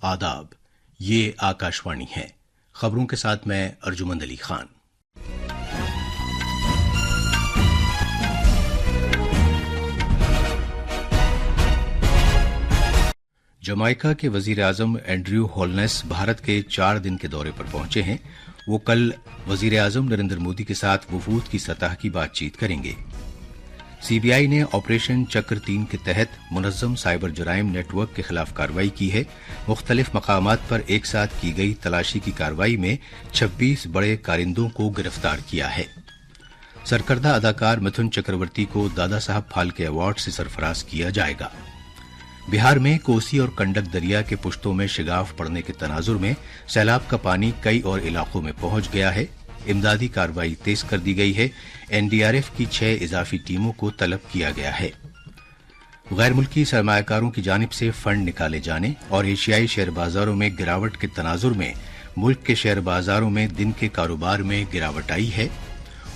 आदाब, ये आकाशवाणी है। खबरों के साथ मैं अर्जुमंद अली खान। जमाइका के वजीर आजम एंड्रयू होलनेस भारत के 4 दिन के दौरे पर पहुंचे हैं। वो कल वजीर आजम नरेंद्र मोदी के साथ वफूद की सतह की बातचीत करेंगे। सीबीआई ने ऑपरेशन चक्र 3 के तहत मुनज़्ज़म साइबर जराइम नेटवर्क के खिलाफ कार्रवाई की है। मुख्तलिफ मकामात पर एक साथ की गई तलाशी की कार्रवाई में 26 बड़े कारिंदों को गिरफ्तार किया है। सरकर्दा अदाकार मिथुन चक्रवर्ती को दादा साहब फाल्के अवार्ड से सरफराज किया जाएगा। बिहार में कोसी और कंडक दरिया के पुश्तों में शिगाफ पड़ने के तनाजुर में सैलाब का पानी कई और इलाकों में पहुंच गया है। इमदादी कार्रवाई तेज कर दी गई है। एनडीआरएफ की 6 इजाफी टीमों को तलब किया गया है। गैर मुल्की सरमायाकारों की जानिब से फंड निकाले जाने और एशियाई शेयर बाजारों में गिरावट के तनाजुर में मुल्क के शेयर बाजारों में दिन के कारोबार में गिरावट आई है।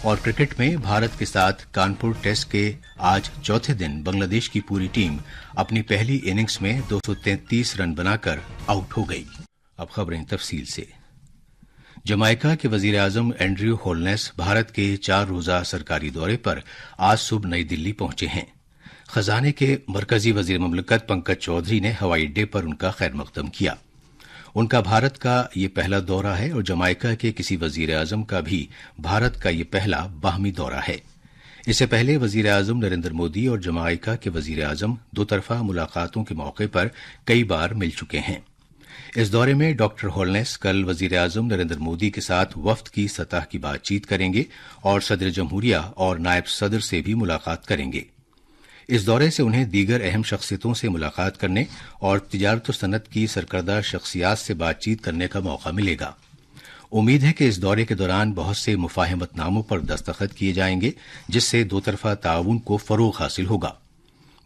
और क्रिकेट में भारत के साथ कानपुर टेस्ट के आज चौथे दिन बांग्लादेश की पूरी टीम अपनी पहली इनिंग्स में 233 रन बनाकर आउट हो गई। अब खबरें तफसील से। जमाइका के वजीर आजम एंड्रयू होलनेस भारत के 4 रोजा सरकारी दौरे पर आज सुबह नई दिल्ली पहुंचे हैं। खजाने के मरकजी वजीर ममलकत पंकज चौधरी ने हवाई अड्डे पर उनका खैर मकदम किया। उनका भारत का ये पहला दौरा है और जमाइका के किसी वजीर आजम का भी भारत का ये पहला बाहमी दौरा है। इससे पहले वजीर आजम नरेंद्र मोदी और जमाइका के वजीर आजम दोतरफा मुलाकातों के मौके पर कई बार मिल चुके हैं। इस दौरे में डॉक्टर होलनेस कल वजीर आजम नरेंद्र मोदी के साथ वफ्द की सतह की बातचीत करेंगे और सदर जमहूरिया और नायब सदर से भी मुलाकात करेंगे। इस दौरे से उन्हें दीगर अहम शख्सियतों से मुलाकात करने और तिजारत और सनत की सरकर्दा शख्सियात से बातचीत करने का मौका मिलेगा। उम्मीद है कि इस दौरे के दौरान बहुत से मुफाहमतनामों पर दस्तखत किए जाएंगे, जिससे दोतरफा ताउन को फरोग हासिल होगा।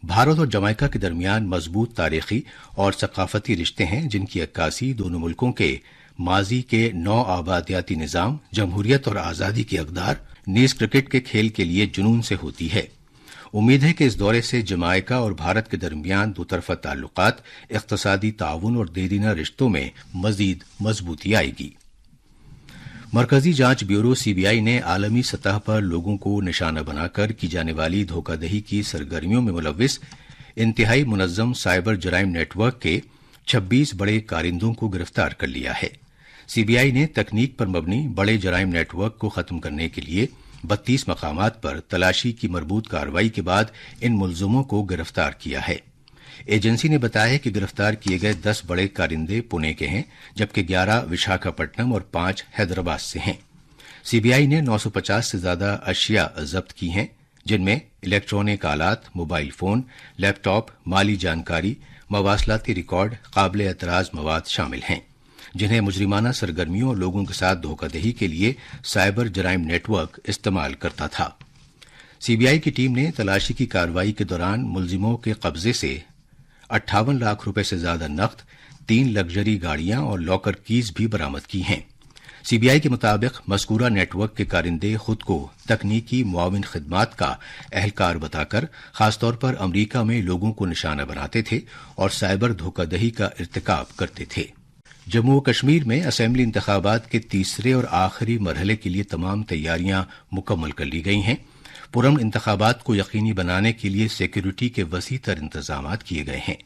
भारत और जमाइका के दरमियान मजबूत तारीखी और सकाफती रिश्ते हैं, जिनकी अक्कासी दोनों मुल्कों के माजी के 9 आबादियाती निजाम, जमहूरियत और आजादी की अकदार, नीज क्रिकेट के खेल के लिए जुनून से होती है। उम्मीद है कि इस दौरे से जमाइका और भारत के दरमियान दोतरफा ताल्लुकात, इक्तसादी ताउन और देरीना रिश्तों में मजीद मजबूती आएगी। मरकजी जांच ब्यूरो सीबीआई ने आलमी सतह पर लोगों को निशाना बनाकर की जाने वाली धोखाधड़ी की सरगर्मियों में मुलव्विस इंतहाई मुनज़्ज़म साइबर जराइम नेटवर्क के 26 बड़े कारिंदों को गिरफ्तार कर लिया है। सीबीआई ने तकनीक पर मबनी बड़े जराइम नेटवर्क को खत्म करने के लिए 32 मकामात पर तलाशी की मरबूत कार्रवाई के बाद इन मुलज़िमों को गिरफ्तार किया है। एजेंसी ने बताया कि गिरफ्तार किए गए 10 बड़े कारिंदे पुणे के हैं, जबकि 11 विशाखापट्टनम और 5 हैदराबाद से हैं। सीबीआई ने 950 से ज्यादा अशिया जब्त की हैं, जिनमें इलेक्ट्रॉनिक आलात, मोबाइल फोन, लैपटॉप, माली जानकारी, मवासलाती रिकॉर्ड, काबिल एतराज मवाद शामिल हैं, जिन्हें मुजरिमाना सरगर्मियों और लोगों के साथ धोखाधड़ी के लिए साइबर जराइम नेटवर्क इस्तेमाल करता था। सीबीआई की टीम ने तलाशी की कार्रवाई के दौरान मुलजिमों के कब्जे से 58 लाख रुपए से ज्यादा नकद, 3 लग्जरी गाड़ियां और लॉकर कीज भी बरामद की हैं। सीबीआई के मुताबिक मज़कूरा नेटवर्क के कारिंदे खुद को तकनीकी मुआविन खिदमात का अहलकार बताकर खासतौर पर अमरीका में लोगों को निशाना बनाते थे और साइबर धोखाधड़ी का इर्तिकाब करते थे। जम्मू कश्मीर में असेंबली इंतखाबात के तीसरे और आखिरी मरहले के लिए तमाम तैयारियां मुकम्मल कर ली गई हैं। पुरअमन इंतखाबात को यकीनी बनाने के लिए सिक्योरिटी के वसी तर इंतजाम किए गए हैं।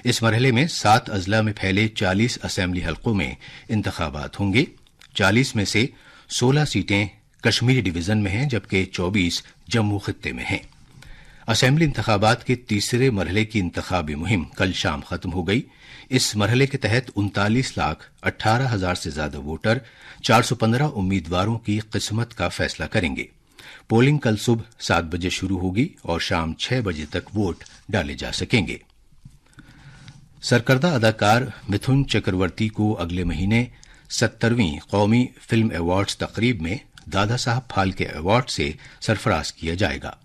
इस मरहले में 7 अजला में फैले 40 असेंबली हलकों में इंतखाबात होंगे। 40 में से 16 सीटें कश्मीरी डिवीजन में हैं, जबकि 24 जम्मू खित्ते में हैं। असेंबली इंतखाबात के तीसरे मरहले की इंतखाबी मुहिम कल शाम खत्म हो गई। इस मरहले के तहत 39,18,000 से ज्यादा वोटर 415 उम्मीदवारों की किस्मत का फैसला करेंगे। पोलिंग कल सुबह 7 बजे शुरू होगी और शाम 6 बजे तक वोट डाले जा सकेंगे। सरकर्दा अदाकार मिथुन चक्रवर्ती को अगले महीने 70वीं कौमी फिल्म अवार्ड्स तकरीब में दादा साहब फाल्के अवार्ड से सरफराज किया जाएगा।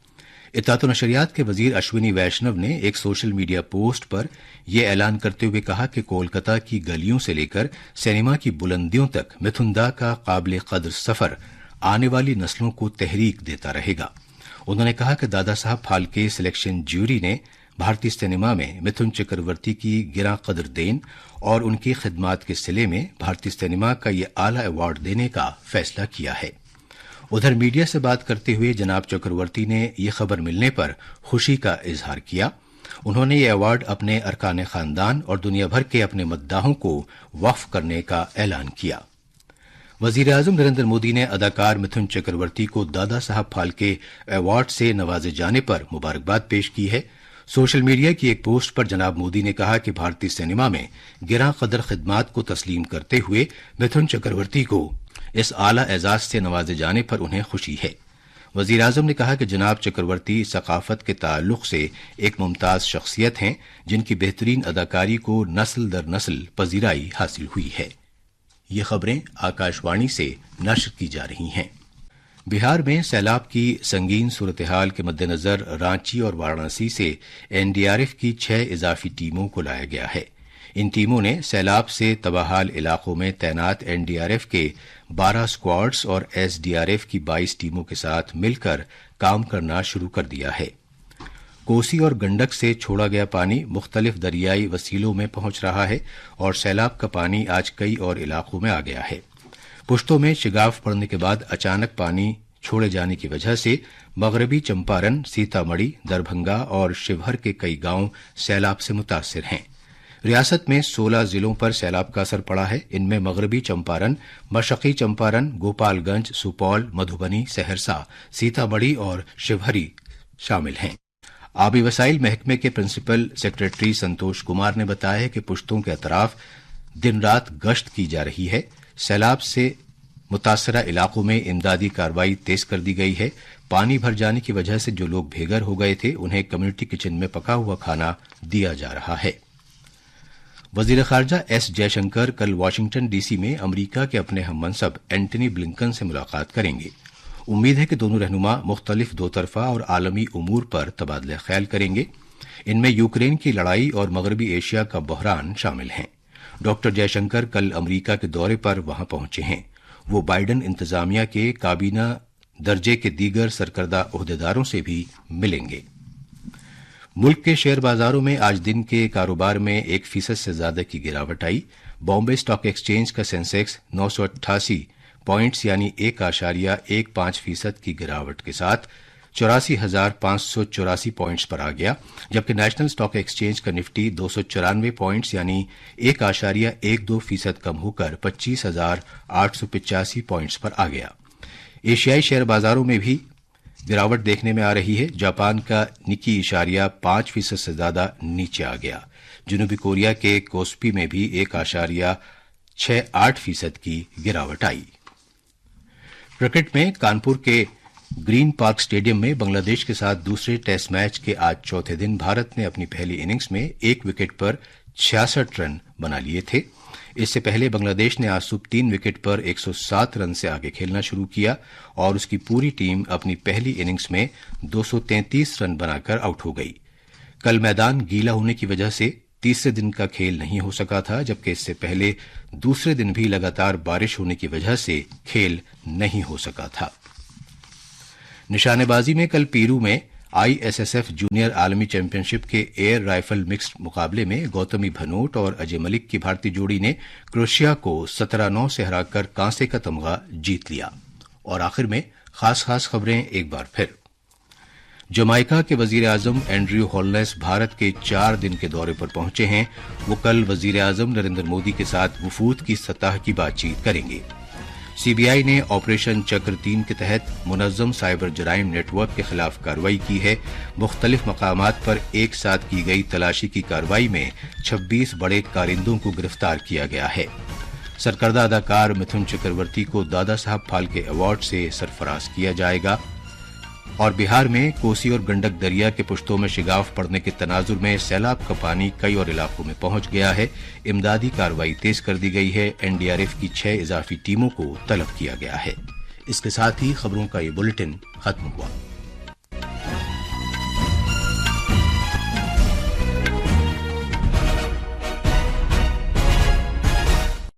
इत्तलात व नशरियात के वजीर अश्विनी वैष्णव ने एक सोशल मीडिया पोस्ट पर यह ऐलान करते हुए कहा कि कोलकाता की गलियों से लेकर सिनेमा की बुलंदियों तक मिथुन का काबिल कदर सफर आने वाली नस्लों को तहरीक देता रहेगा। उन्होंने कहा कि दादा साहब फाल्के सिलेक्शन ज्यूरी ने भारतीय सिनेमा में मिथुन चक्रवर्ती की गिरां कदर देन और उनकी खिदमात के सिले में भारतीय सिनेमा का ये आला अवार्ड देने का फैसला किया है। उधर मीडिया से बात करते हुए जनाब चक्रवर्ती ने ये खबर मिलने पर खुशी का इजहार किया। उन्होंने ये अवार्ड अपने अरकान खानदान और दुनिया भर के अपने मद्दाहों को वक्फ करने का ऐलान किया। वजीर आजम नरेंद्र मोदी ने अदाकार मिथुन चक्रवर्ती को दादा साहब फाल्के अवार्ड से नवाजे जाने पर मुबारकबाद पेश की है। सोशल मीडिया की एक पोस्ट पर जनाब मोदी ने कहा कि भारतीय सिनेमा में गिरां कदर खिदमात को तस्लीम करते हुए मिथुन चक्रवर्ती को इस आला एजाज से नवाजे जाने पर उन्हें खुशी है। वजीर आजम ने कहा कि जनाब चक्रवर्ती सकाफत के ताल्लुक से एक मुमताज शख्सियत हैं, जिनकी बेहतरीन अदाकारी को नस्ल दर नस्ल पजीराई हासिल हुई है। ये खबरें आकाशवाणी से नश्र की जा रही हैं। बिहार में सैलाब की संगीन सूरत-ए-हाल के मद्देनजर रांची और वाराणसी से एनडीआरएफ की 6 इजाफी टीमों को लाया गया है। इन टीमों ने सैलाब से तबाहाल इलाकों में तैनात एनडीआरएफ के 12 स्क्वाड्स और एसडीआरएफ की 22 टीमों के साथ मिलकर काम करना शुरू कर दिया है। कोसी और गंडक से छोड़ा गया पानी मुख्तलिफ दरियाई वसीलों में पहुंच रहा है और सैलाब का पानी आज कई और इलाकों में आ गया है। पुश्तों में शिगाफ पड़ने के बाद अचानक पानी छोड़े जाने की वजह से मगरबी चंपारण, सीतामढ़ी, दरभंगा और शिवहर के कई गांव सैलाब से मुतासिर हैं। रियासत में 16 जिलों पर सैलाब का असर पड़ा है। इनमें मगरबी चंपारण, मशरकी चंपारण, गोपालगंज, सुपौल, मधुबनी, सहरसा, सीतामढ़ी और शिवहरी शामिल हैं। आबी वसाइल महकमे के प्रिंसिपल सेक्रेटरी संतोष कुमार ने बताया है कि पुश्तों के अतराफ दिन रात गश्त की जा रही है। सैलाब से मुतासरा इलाकों में इमदादी कार्रवाई तेज कर दी गई है। पानी भर जाने की वजह से जो लोग बेघर हो गए थे उन्हें कम्युनिटी किचन में पका हुआ खाना दिया जा रहा है। वजीर खारजा एस जयशंकर कल वाशिंगटन डीसी में अमरीका के अपने हममनसब एंटनी ब्लिंकन से मुलाकात करेंगे। उम्मीद है कि दोनों रहनुमा मुख्तलिफ दोतरफा और आलमी उमूर पर तबादला ख्याल करेंगे। इनमें यूक्रेन की लड़ाई और मगरबी एशिया का बहरान शामिल हैं। डॉक्टर जयशंकर कल अमरीका के दौरे पर वहां पहुंचे हैं। वो बाइडन इंतजामिया के काबीना दर्जे के दीगर सरकर्दा ओहदेदारों से भी मिलेंगे। मुल्क के शेयर बाजारों में आज दिन के कारोबार में 1% से ज्यादा की गिरावट आई। बॉम्बे स्टॉक एक्सचेंज का सेंसेक्स 988 पॉइंट्स यानी 1.15% की गिरावट के साथ 84,584 पॉइंट्स पर आ गया, जबकि नेशनल स्टॉक एक्सचेंज का निफ्टी 294 पॉइंट्स यानी 1.12% कम होकर 25,885 पॉइंट्स पर आ गया। एशियाई शेयर बाजारों में भी गिरावट देखने में आ रही है। जापान का निकी 5% से ज्यादा नीचे आ गया। जनूबी कोरिया के कोस्पी में भी 1.68% की गिरावट आई। क्रिकेट में कानपुर के ग्रीन पार्क स्टेडियम में बांग्लादेश के साथ दूसरे टेस्ट मैच के आज चौथे दिन भारत ने अपनी पहली इनिंग्स में 1 विकेट पर 66 रन बना लिए थे। इससे पहले बांग्लादेश ने आज सुबह 3 विकेट पर 107 रन से आगे खेलना शुरू किया और उसकी पूरी टीम अपनी पहली इनिंग्स में 233 रन बनाकर आउट हो गई। कल मैदान गीला होने की वजह से तीसरे दिन का खेल नहीं हो सका था, जबकि इससे पहले दूसरे दिन भी लगातार बारिश होने की वजह से खेल नहीं हो सका था। निशानेबाजी में कल पीरू में आईएसएसएफ जूनियर आलमी चैंपियनशिप के एयर राइफल मिक्स्ड मुकाबले में गौतमी भनोट और अजय मलिक की भारतीय जोड़ी ने क्रोएशिया को 17-9 से हराकर कांसे का तमगा जीत लिया। और आखिर में खास खबरें एक बार फिर। जमाइका के वजीर आजम एंड्रयू होलनेस भारत के 4 दिन के दौरे पर पहुंचे हैं। वो कल वजीर आजम नरेंद्र मोदी के साथ वफूद की सतह की बातचीत करेंगे। सीबीआई ने ऑपरेशन चक्र 3 के तहत मुनज़्ज़म साइबर जराइम नेटवर्क के खिलाफ कार्रवाई की है। मुख्तलिफ मकामात पर एक साथ की गई तलाशी की कार्रवाई में 26 बड़े कारिंदों को गिरफ्तार किया गया है। सरकर्दा अदाकार मिथुन चक्रवर्ती को दादा साहब फाल्के अवार्ड से सरफराज किया जाएगा। और बिहार में कोसी और गंडक दरिया के पुश्तों में शिगाफ पड़ने के तनाजुर में सैलाब का पानी कई और इलाकों में पहुंच गया है। इमदादी कार्रवाई तेज कर दी गई है। एनडीआरएफ की 6 इजाफी टीमों को तलब किया गया है। इसके साथ ही खबरों का ये बुलेटिन खत्म हुआ।